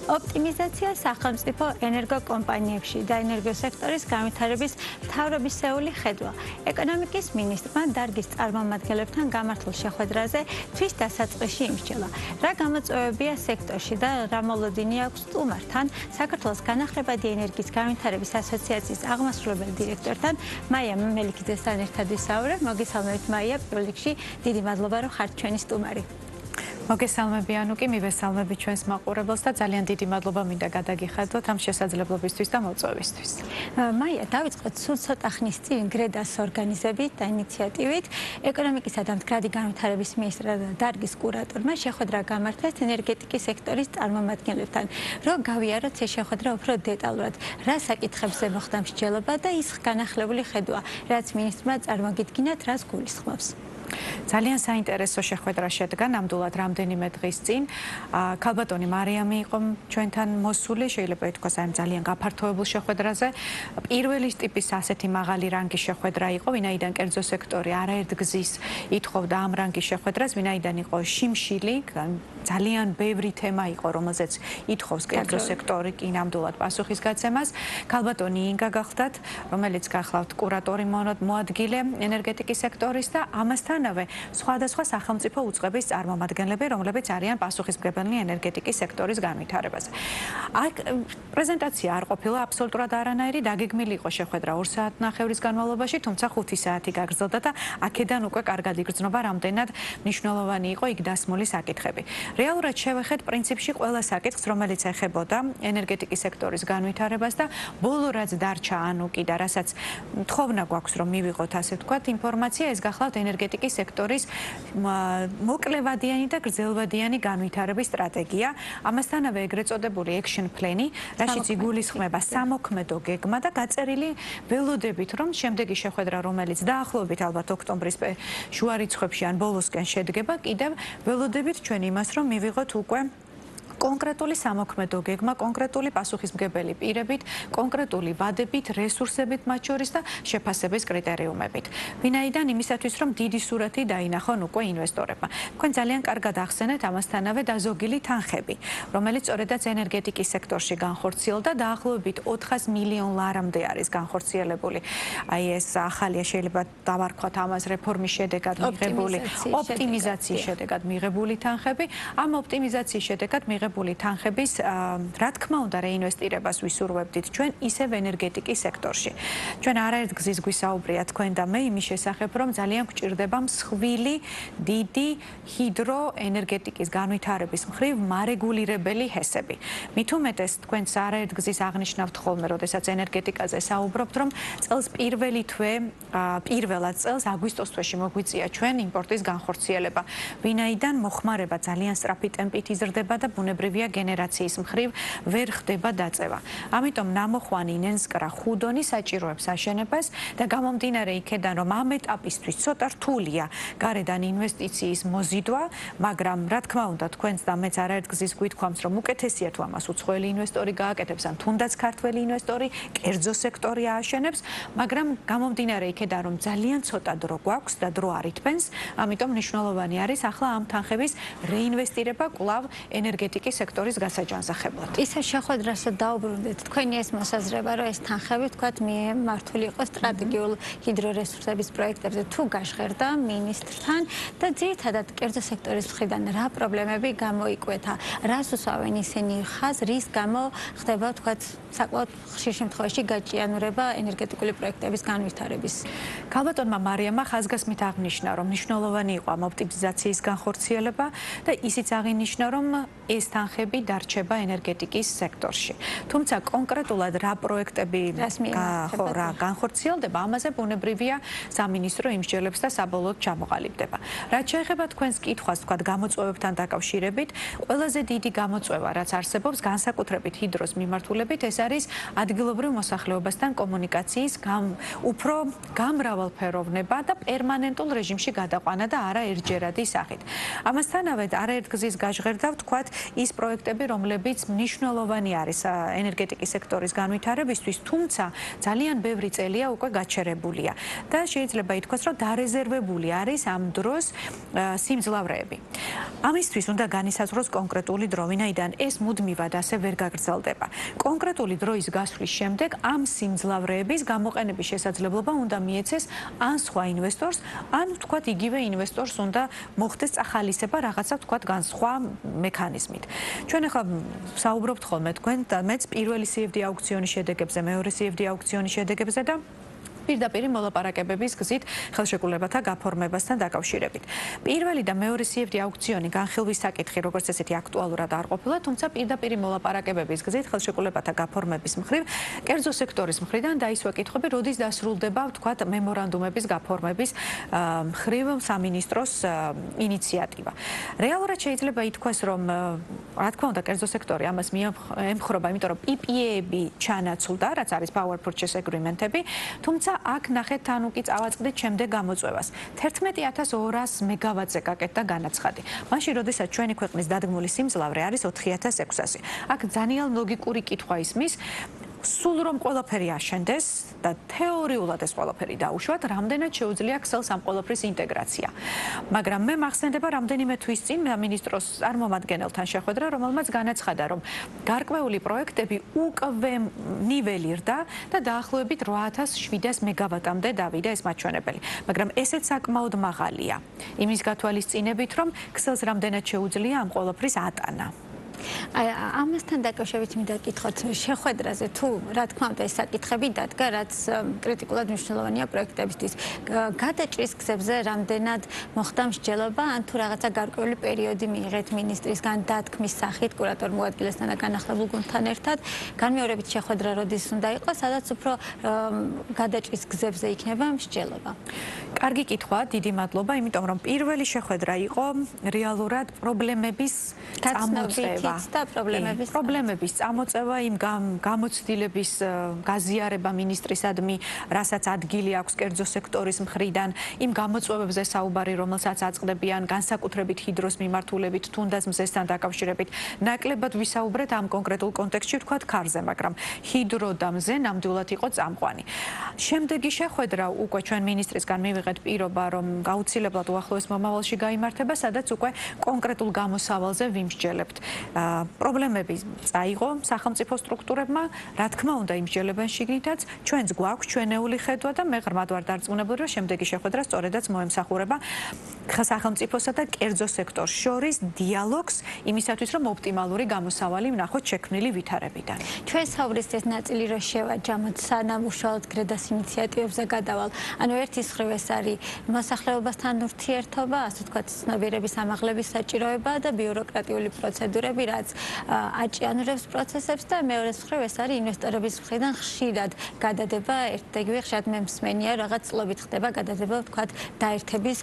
ოპტიმიზაცია სახელმწიფო ენერგოკომპანიებში და ენერგოსექტორის განვითარების მთავრობისეული ხედვა. ეკონომიკის მინისტრმა დარგის წარმომადგენლებთან გამართულ შეხვედრაზე თვის დასაწყისში იმსჯელა. რა გამოწვევებია სექტორში და რა მოლოდინი აქვს სტუმართან, საქართველოს განახლებადი ენერგიის განვითარების ასოციაციის აღმასრულებელ დირექტორთან მაია მელიქიძესთან ერთად ვისაუბრებ. მოგესალმებით მაია, პირველ რიგში დიდი მადლობა რომ ხართ ჩვენი სტუმარი. მოგესალმები ანუკი, მივესალმები ჩვენს მაყურებელს და ძალიან დიდი მადლობა მინდა გადაგიხადოთ ამ შესაძლებლობისთვის და მოწვევისთვის. მაია, დავიწყოთ სულ ცოტა ხნის წინ გრედას ორგანიზებით და ინიციატივით ეკონომიკისა და მდგრადი განვითარების მინისტრმა და დარგის კურატორმა შეხვედრა გამართეს ენერგეტიკის სექტორის წარმომადგენლებთან. რომ გავიაროთ ეს შეხვედრა უფრო დეტალურად, რა საკითხებზე მოხდა მსჯელობა და ის განახლებული ხედვა, რაც მინისტრმა წარმოგიდგინათ, რას გულისხმობს. ძალიან საინტერესო შეხვედრა შედგა ნამდვილად რამდენიმე დღის წინ. ქალბატონი მარიამი იყო ჩვენთან მოსული, შეიძლება ითქვას აი ძალიან გაფართოებულ შეხვედრაზე. პირველი ტიპის ასეთი მაღალი რანგის შეხვედრა იყო, ვინაიდან კერძო სექტორი არაერთგზის ითხოვდა ამ რანგის შეხვედრას, ვინაიდან იყო შიმშილი, ძალიან ბევრი თემა იყო, რომელზეც ითხოვს კერძო სექტორი კი ნამდვილად პასუხისგაცემას. ქალბატონი ინგა გახლდათ, რომელიც გახლავთ კურატორი მოადგილე ენერგეტიკის სექტორის და ამასთანავე სხვადასხვა სახელმწიფო უწყების წარმომადგენლები, რომლებიც არიან პასუხისმგებელნი ენერგეტიკის სექტორის განვითარებაზე. აქ პრეზენტაცია არ ყოფილა აბსოლუტურად არანაირი, დაგეგმილი იყო შეხვედრა 2 საათნახევრის განმავლობაში, თუმცა 5 საათი გაგრძელდა და აქედან უკვე კარგად იგრძნობა რამდენად მნიშვნელოვანი იყო იქ დასმული საკითხები. რეალურად შევეხეთ პრინციპში ყველა საკითხს, რომელიც ეხებოდა ენერგეტიკის სექტორის განვითარებას და ბოლო რაც დარჩა ანუკი და რასაც თხოვნა გვაქვს რომ მივიღოთ ასე ვთქვათ ინფორმაცია, ეს გახლავთ ენერგეტიკის სექტორის მოკლევადიანი და გრძელვადიანი განვითარების სტრატეგია, ამასთანავე ეგრეთ წოდებული action plan-ი, რაშიც იგულისხმება სამოქმედო გეგმა და გაწერილი ველოდებით, რომ შემდეგი შეხვედრა, რომელიც დაახლოებით ალბათ ოქტომბრის შუა რიცხვებში ან ბოლოსკენ შედგება, კიდევ ველოდებით ჩვენ იმას, რომ მივიღოთ უკვე კონკრეტული სამოქმედო გეგმა, კონკრეტული პასუხისმგებელი პირებით, კონკრეტული ვადებით, რესურსებით მათ შორის და შეფასების კრიტერიუმებით. ვინაიდან იმისათვის, რომ დიდი სურათი დაინახონ უკვე ინვესტორებმა. თქვენ ძალიან კარგად ახსენეთ ამასთანავე დაზოგილი თანხები, რომელიც სწორედაც ენერგეტიკის სექტორში განხორციელდა, დაახლოებით 400 მილიონ ლარამდე არის განხორციელებული. აი ეს ახალია შეიძლება დავარქვათ ამას რეფორმის შედეგად მიღებული, ოპტიმიზაციის შედეგად მიღებული თანხები, ამ ოპტიმიზაციის შედეგად მიღებული თანხების, რა თქმა უნდა, რეინვესტირებას ვისურვებდით ჩვენ ისევ ენერგეტიკის სექტორში. ჩვენ არაერთგზის გვისაუბრია თქვენ და მე იმის შესახებ, რომ ძალიან გვჭირდება მსხვილი, დიდი ჰიდროენერგეტიკის განვითარების მხრივ მარეგულირებელი ჰესები. მით უმეტეს თქვენს არაერთგზის აღნიშნავთ ხოლმე, როდესაც ენერგეტიკაზე საუბრობთ, რომ წელს პირველად წელს აგვისტოს თვეში მოგვიწია ჩვენ იმპორტის განხორციელება, ვინაიდან მოხმარება ძალიან სწრაფი ტემპით იზრდება და ბუნებრივია გენერაციის მხრივ ვერ ხდება დაწევა. ამიტომ ნამოხვანი ნენსკრა ხუდონი საჭიროებს აშენებას და გამომდინარე იქედან, რომ ამ ეტაპისთვის ცოტა რთულია გარედან ინვესტიციის მოზიდვა, მაგრამ რა თქმა უნდა თქვენს და მეც არაერთგზის გვითქვამს, რომ უკეთესია თუ ამას უცხოელი ინვესტორი გააკეთებს ან თუნდაც ქართველი ინვესტორი, კერძო სექტორი ააშენებს, მაგრამ გამომდინარე იქედან, რომ ძალიან ცოტა დრო გვაქვს და დრო არ ითმენს, ამიტომ მნიშვნელოვანი არის ახლა ამ თანხების რეინვესტირება კვლავ ენერგეტიკის სექტორის გასაჯანსაღებლად. ისე შეხვედრასო დაუბრუნდეთ, თქვენი ეს მოსაზრება, რომ ეს თანხები თქვათ მართული იყოს სტრატეგიულ ჰიდრორესურსების პროექტებზე თუ გაჟღერდა მინისტრთან და ძირითადად კერძო სექტორის მხრიდან რა პრობლემები გამოიკვეთა, რას უსვამენ ისინი ხაზს, რის გამო ხდება თქვათ საკმაოდ ხშირ შემთხვევაში გაჭიანურება ენერგეტიკული პროექტების განვითარების. ქალბატონმა მარიამმა ხაზგასმით აღნიშნა, რომ მნიშვნელოვანი იყო ამ ოპტიმიზაციის განხორციელება და ისიც აღინიშნა, რომ ეს თანხები დარჩება ენერგეტიკის სექტორში. თუმცა კონკრეტულად რა პროექტები განხორციელდება, ამაზე ბუნებრივია სამინისტრო იმსჯელებს და საბოლოოდ ჩამოყალიბდება. რაც შეეხება თქვენს კითხვას, თქვათ გამოწვევებთან დაკავშირებით, ყველაზე დიდი გამოწვევა, რაც არსებობს განსაკუთრებით ჰიდროს მიმართულებით, ეს არის ადგილობრივ მოსახლეობასთან კომუნიკაციის უფრო გამრავალფეროვნება და პერმანენტულ რეჟიმში გადაყვანა და არა ერთჯერადი სახით. ამასთანავე არაერთგზის გაჟღერდა, ვთქვათ, ის პროექტები, რომლებიც მნიშვნელოვანი არის ენერგეტიკის სექტორის განვითარებისთვის, თუმცა ძალიან ბევრი წელია უკვე გაჩერებულია და შეიძლება ითქვას, რომ დარეზერვებული არის ამ დროს სიმძლავრეები. ამისთვის უნდა განისაზღვროს კონკრეტული დრო, ვინაიდან ეს მუდმივად ასე ვერ გაგრძელდება. კონკრეტული დროის გასვლის შემდეგ ამ სიმძლავრეების გამოყენების შესაძლებლობა უნდა მიეცეს ან სხვა ინვესტორს, ან თქვათ იგივე ინვესტორს უნდა მოხდეს წახალისება რაღაცა თქვათ სხვა მექანიზმით. ჩვენ ახლა საუბრობთ ხოლმე თქვენ და მეც პირველი CFD აუქციონის შედეგებზე, მეორე CFD აუქციონის შედეგებზე და პირდაპირ მოლაპარაკებების გზით ხელშეკრულებათა გაფორმებასთან დაკავშირებით. პირველი და მეორე CFD აუქციონი განხილვის საკითხი როგორც ესეთი აქტუალურად არ ყოფილა, თუმცა პირდაპირ მოლაპარაკებების გზით ხელშეკრულებათა გაფორმების მხრივ კერძო სექტორის მხრიდან დაისვა კითხვები, როდის დასრულდება თქვათ მემორანდუმების გაფორმების მხრივ სამინისტროს ინიციატივა. რეალურად შეიძლება ითქვას, რომ რა თქმა უნდა კერძო სექტორი ამას ემხრობა, იმიტომ რომ PPA-ები ჩანაცვლდა, რაც არის power purchase agreement-ები, თუმცა აქ ნახეთ თან უკი წავაწყდით შემდეგ გამოწვევას. 11200 მეგავატზე გაკეთდა განაცხადი. მაშინ, როდესაც ჩვენი ქვეყნის დადგმული სიმძლავრე არის 4600. აქ ძალიან ლოგიკური კითხვა ისმის, სულ რომ ყველაფერი აშენდეს და თეორიულად ეს ყველაფერი დაუშვათ, რამდენად შეუძლია ქსელს ამ ყველაფრის ინტეგრაცია. მაგრამ მე მახსენდება რამდენიმე თვის წინ სამინისტროს წარმომადგენელთან შეხვედრა, რომელმაც განაცხადა, რომ გარკვეული პროექტები უკვე ნიველირდა და დაახლოებით 8700 მეგავატამდე დავიდა ეს მაჩვენებელი. მაგრამ ესეც საკმაოდ მაღალია. იმის გათვალისწინებით, რომ ქსელს რამდენად შეუძლია ამ ყველაფრის ატანა. ამასთან დაკავშირებით მინდა გითხოთ შეხვედრაზე თუ რა თქმა უნდა ეს საკითხები დადგა, რაც კრიტიკულად მნიშვნელოვანია პროექტებისთვის. გადაჭრის გზებზე რამდენად მოხდა მსჯელობა, ან თუ რაღაცა გარკვეული პერიოდი მიიღეთ მინისტრისგან დათქმის სახით კურატორ მოადგილესთან და განახლებულ გუნდთან ერთად, განმეორებით შეხვედრა როდის უნდა იყოს, სადაც უფრო გადაჭრის გზებზე იქნება მსჯელობა. კარგი კითხვა, დიდი მადლობა, იმიტომ რომ პირველი შეხვედრა იყო რეალურად პრობლემების წამოწევა. პრობლემების წამოწევა, იმ გამოცდილების გაზიარება მინისტრისადმი, რასაც ადგილი აქვს კერძო სექტორის მხრიდან, იმ გამოწვევებზე საუბარი, რომელსაც აწყდებიან განსაკუთრებით ჰიდროს მიმართულებით, თუნდაც მზესთან დაკავშირებით. ნაკლებად ვისაუბრეთ ამ კონკრეტულ კონტექსტში, ვთქვათ ქარზე, მაგრამ ჰიდრო და მზე ნამდვილად იყო წამყვანი. შემდეგი შეხვედრა უკვე ჩვენ მინისტრისგან მივიღეთ პირობა, რომ გაუცილებლად უახლოეს მომავალში გაიმართება, სადაც უკვე კონკრეტულ გამოსავალზე ვიმსჯელებთ. პრობლემები წაიღო სახელმწიფო სტრუქტურებმა, რა თქმა უნდა იმსჯელებენ შიგნითაც, ჩვენც გვაქვს ჩვენეული ხედვა და მე ღრმად ვარ დარწმუნებული, რომ შემდეგი შეხვედრა სწორედაც მოემსახურება სახელმწიფოსა და კერძო სექტორს შორის დიალოგს იმისათვის, რომ ოპტიმალური გამოსავალი ვნახოთ შექმნილი ვითარებიდან. ჩვენ საუბრის ეს ნაწილი რო შევაჯამოთ, სანამ უშუალოდ გრედას ინიციატივებზე გადავალ. ანუ ერთის მხრივ ეს არის მოსახლეობასთან ურთიერთობა, ასე ვთქვათ, ცნობიერების ამაღლების საჭიროება და ბიუროკრატიული პროცედურები, რაც აჭიანურებს პროცესებს და მეორეს მხრივ ეს არის ინვესტორების მხრიდან ხშირად გადადება, ერთდაგივე ხშირად მე მსმენია, რაღაც წლობით ხდება გადადება, ვთქვათ, დაერთების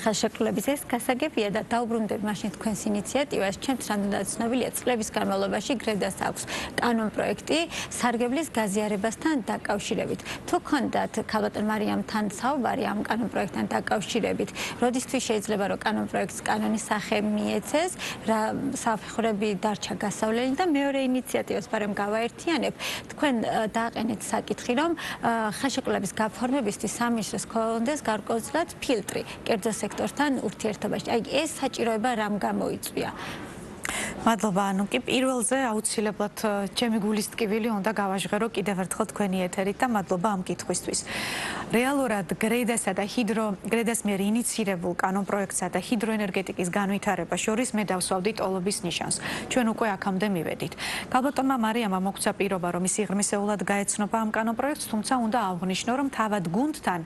ხელშეკრულების. ეს გასაგებია და დაუბრუნდები მაშინ თქვენს ინიციატივას, ჩემს რამდენად ცნობილია, წლების განმავლობაში გრედას აქვს კანონპროექტი სარგებლის გაზიარებასთან დაკავშირებით. თუ გქონდათ ქალბატონ მარიამთან საუბარი ამ კანონპროექტთან დაკავშირებით, როდისთვის შეიძლება რომ კანონპროექტს კანონის სახე მიეცეს, რა საფეხურები დარჩა გასავლელი და მეორე ინიციატივას ბარემ გავაერთიანებ. თქვენ დააყენეთ საკითხი, რომ ხელშეკრულების გაფორმებისთვის სამინისტროს ქონდეს გარკვეულწილად ფილტრი კერძო სექტორთან ურთიერთობაში. აი ეს საჭიროება რამ გამოიწვია? მადლობა, ანუ კი პირველზე აუცილებლად ჩემი გულის ტკივილი უნდა გავაჟღერო კიდევ ერთხელ თქვენი ეთერით და მადლობა ამ კითხვისთვის. რეალურად გრედასა და გრედას მიერ ინიცირებულ კანონპროექტსა და ჰიდროენერგეტიკის განვითარება შორის მე დავსვავდი ტოლობის ნიშანს. ჩვენ უკვე აქამდე მივედით. ქალბატონმა მარიამმა მოგცა პირობა, რომ ის სიღრმისეულად გაეცნობა ამ კანონპროექტს, თუმცა უნდა აღვნიშნო, რომ თავად გუნდთან,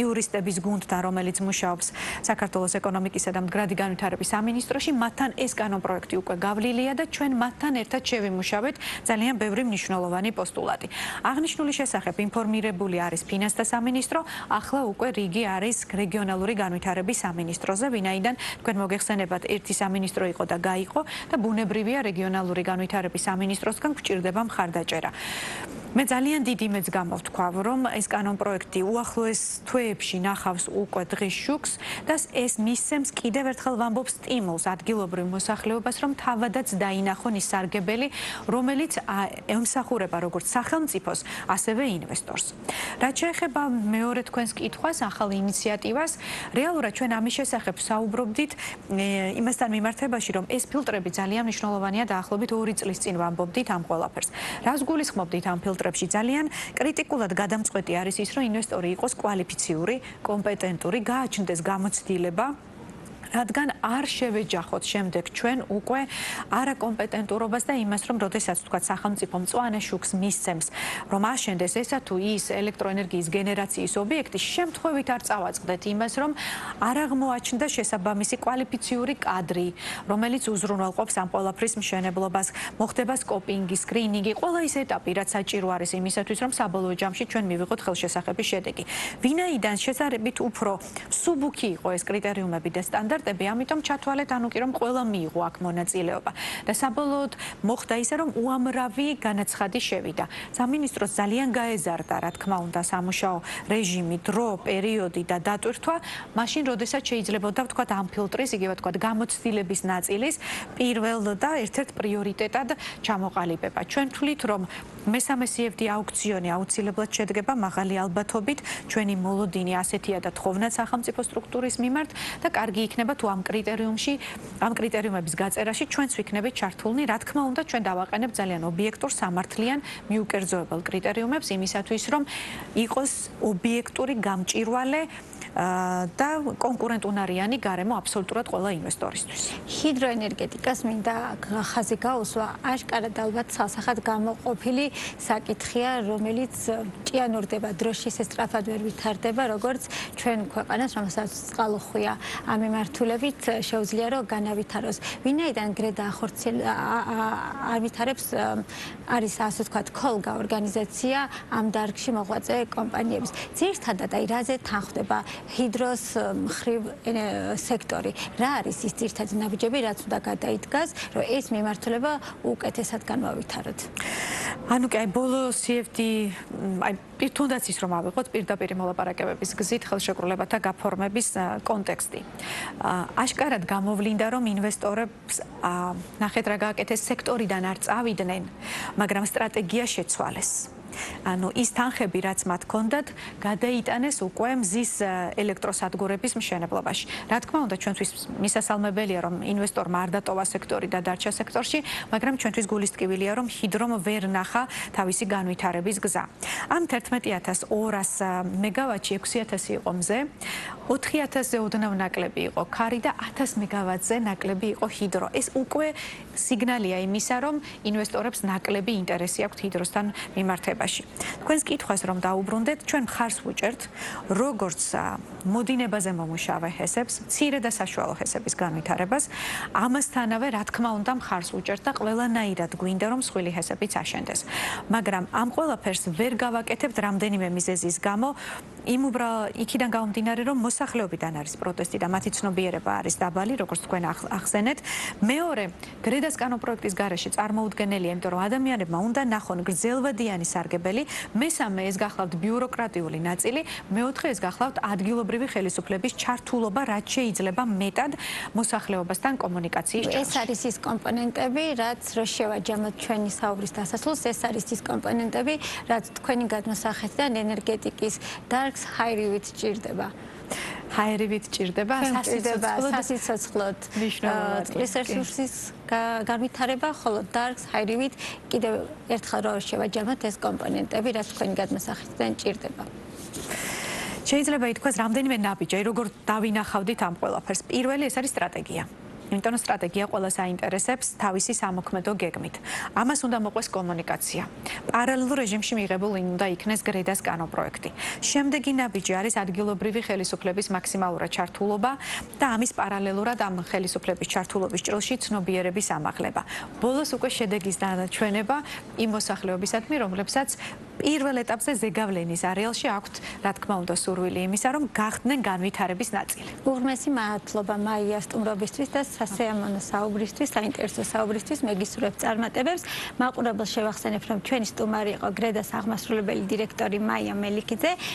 იურისტების გუნდთან, რომელიც მუშაობს საქართველოს ეკონომიკისა და მდგრადი განვითარების სამინისტროში, მათთან ეს კანონპროექტი უკვე გავლილია და ჩვენ მათთან ერთად შევიმუშავეთ ძალიან ბევრი მნიშვნელოვანი პოსტულატი. აღნიშნული შესახებ ინფორმირებული არის ფინანსთა სამინისტრო, ახლა უკვე რიგი არის რეგიონალური განვითარების სამინისტროზე, ვინაიდან თქვენ მოგეხსენებათ, ერთი სამინისტრო იყო და გაიყო და ბუნებრივია რეგიონალური განვითარების სამინისტროსგან გვჭირდება მხარდაჭერა. მე ძალიან დიდი მეც გამოვთქვავ, რომ ეს კანონპროექტი უახლოეს თვეებში ნახავს უკვე დღის შუქს და ეს მისცემს კიდევ ერთხელ ვამბობ სტიმულს ადგილობრივ მოსახლეობას, რომ თავად ნაკლებადაც დაინახონ ის სარგებელი, რომელიც ემსახურება როგორც სახელმწიფოს, ასევე ინვესტორს. რაც შეეხება მეორე თქვენს კითხვას, ახალ ინიციატივას, რეალურად ჩვენ ამის შესახებ საუბრობდით იმასთან მიმართებაში, რომ ეს ფილტრები ძალიან მნიშვნელოვანია დაახლოებით 2 წლის წინ ვამბობდით ამ ყველაფერს. რას გულისხმობდით ამ ფილტრებში? ძალიან კრიტიკულად გადამწყვეტი არის ის, რომ ინვესტორი იყოს კვალიფიციური, კომპეტენტური, გააჩნდეს გამოცდილება, რადგან არ შევეჯახოთ შემდეგ ჩვენ უკვე არაკომპეტენტურობას და იმას, რომ როდესაც თქვა სახელმწიფო მწვანე შუქს მისცემს, რომ აშენდეს ესა თუ ის ელექტროენერგიის გენერაციის ობიექტი, შემთხვევით არ წავაწყდეთ იმას, რომ არ აღმოაჩნდა შესაბამისი კვალიფიციური კადრი, რომელიც უზრუნველყოფს ამ ყველაფრის მშენებლობას, მოხდება სკოპინგი, სკრინინგი, ყველა ის ეტაპი, რაც საჭირო არის იმისათვის, რომ საბოლოო ჯამში ჩვენ მივიღოთ ხელშესახების შედეგი. ვინაიდან შესაძლებლობით უფრო მსუბუქი იყო ეს კრიტერიუმები და სტანდარტები, ამიტომ ჩათვალეთ ანუ კი რომ ყველა მიიღო აქ მონაწილეობა და საბოლოოდ მოხდა ისე რომ უამრავი განაცხადი შევიდა. სამინისტროს ძალიან გაეზარდა რა თქმა უნდა სამუშაო რეჟიმი, დრო, პერიოდი და დატვირთვა, მაშინ როდესაც შეიძლებოდა ვთქვათ ამ ფილტრის, იგივე ვთქვათ გამოცდილების ნაწილის პირველ და ერთ-ერთ პრიორიტეტად ჩამოყალიბება. ჩვენ თვლით რომ მესამე CFD აუქციონი აუცილებლად შედგება მაღალი ალბათობით, ჩვენი მოლოდინი ასეთია და თხოვნა სახელმწიფო სტრუქტურის მიმართ და კარგი იქნება თუ ამ კრიტერიუმში, ამ კრიტერიუმების გაწერაში ჩვენც ვიქნებით ჩართულნი, რა თქმა უნდა, ჩვენ დავაყენებთ ძალიან ობიექტურ, სამართლიან, მიუკერძოებელ კრიტერიუმებს იმისათვის, რომ იყოს ობიექტური, გამჭვირვალე და კონკურენტუნარიანი გარემო აბსოლუტურად ყველა ინვესტორისთვის. ჰიდროენერგეტიკას მინდა ხაზი გაუსვა, აშკარად ალბათ სასახად გამოყოფილი საკითხია, რომელიც ჭიანურდება დროში, სწრაფად ვერ ვითარდება, როგორც ჩვენ ქვეყანას, რომელსაც წყალუხვია ამ მიმართულებით შეუძლია რომ განავითაროს. ვინაიდან გრედა არ ვითარებს, არის ასე ვთქვათ კოლგა ორგანიზაცია ამ დარგში მოღვაწე კომპანიების. ძირითადად აი რაზე თანხდება ჰიდროს მხრივ სექტორი. რა არის ის ძირითადი ნაბიჯები, რაც უნდა გადაიდგას, რომ ეს მიმართულება უკეთესად განვავითაროთ? ანუ კი აი ბოლო CFD აი თუნდაც ის რომ ავიღოთ პირდაპირ მოლაპარაკებების გზით ხელშეკრულებათა გაფორმების კონტექსტი. აშკარად გამოვლინდა რომ ინვესტორებს ნახეთ რა გააკეთეს სექტორიდან არ წავიდნენ, მაგრამ სტრატეგია შეცვალეს. ანუ ის თანხები, რაც მათ ჰქონდათ, გადაიტანეს უკვე მზის ელექტროსადგურების მშენებლობაში. რა თქმა უნდა, ჩვენთვის მისასალმებელია, რომ ინვესტორმა არ დატოვა სექტორი და დარჩა სექტორში, მაგრამ ჩვენთვის გულისტკივილია, რომ ჰიდრომ ვერ ნახა თავისი განვითარების გზა. ამ 11200 მეგავატში 6000 იყო მზე, 4000-ზე ოდნავ ნაკლები იყო ქარი და 1000 მეგავატზე ნაკლები იყო ჰიდრო. ეს უკვე სიგნალია იმისა, რომ ინვესტორებს ნაკლები ინტერესი აქვთ ჰიდროსთან მიმართებაში. თქვენს კითხვას რომ დაუბრუნდეთ, ჩვენ მხარს ვუჭერთ, როგორც მოდინებაზე მომუშავე ჰესებს, მცირე და საშუალო ჰესების განვითარებას, ამასთანავე, რა თქმა უნდა, მხარს ვუჭერთ და ყველანაირად გვინდა, რომ მსხვილი ჰესებიც აშენდეს. მაგრამ ამ ყველაფერს ვერ გავაკეთებთ რამდენიმე მიზეზის გამო, იქიდან გამომდინარე, რომ მოსახლეობიდან არის პროტესტი და მათი ცნობიერება არის დაბალი, როგორც თქვენ ახსენეთ. მეორე, გრედას კანონპროექტის გარეშე წარმოუდგენელია, იმიტომ რომ ადამიანებმა უნდა ნახონ გრძელვადიანი სარგებელი, მესამე ეს გახლავთ ბიუროკრატიული ნაწილი, მეოთხე ეს გახლავთ ადგილობრივი ხელისუფლების ჩართულობა, რაც შეიძლება მეტად მოსახლეობასთან კომუნიკაციის ჯაშში. ეს არის ის კომპონენტები, რაც რო შევაჯამოთ ჩვენი საუბრის დასასრულს, ეს არის ის კომპონენტები, რაც თქვენი გადმოსახედიდან ენერგეტიკის დარგს ჰაერივით ჭირდება. ჰაერივით ჭირდება, სასიცოცხლოდ წყლის რესურსის განვითარება, ხოლო დარგს ჰაერივით კიდევ ერთხელ რო შევაჯამოთ ეს კომპონენტები, რაც თქვენი გადმოსახედიდან ჭირდება. შეიძლება ითქვას რამდენიმე ნაბიჯი, როგორ დავინახავდით ამ ყველაფერს. პირველი ეს არის სტრატეგია. იმიტომ რომ სტრატეგია ყველას აინტერესებს თავისი სამოქმედო გეგმით. ამას უნდა მოყვეს კომუნიკაცია. პარალელურ რეჟიმში მიღებულ უნდა იქნეს გრედას კანონპროექტი. შემდეგი ნაბიჯი არის ადგილობრივი ხელისუფლების მაქსიმალურად ჩართულობა და ამის პარალელურად ამ ხელისუფლების ჩართულობის ჭრილში ცნობიერების ამაღლება. ბოლოს უკვე შედეგის დანაჩვენება იმ მოსახლეობისადმი, რომლებსაც პირველ ეტაპზე ზეგავლენის არეალში აქვთ, რა თქმა უნდა, სურვილი იმისა, რომ გახდნენ განვითარების ნაწილი. უღრმესი მადლობა მაია სტუმრობისთვის და სასიამოვნო საუბრისთვის, საინტერესო საუბრისთვის. მეგისურვებ წარმატებებს. მაყურებელს შევახსენებ, რომ ჩვენი სტუმარი იყო გრედას აღმასრულებელი დირექტორი მაია მელიქიძე.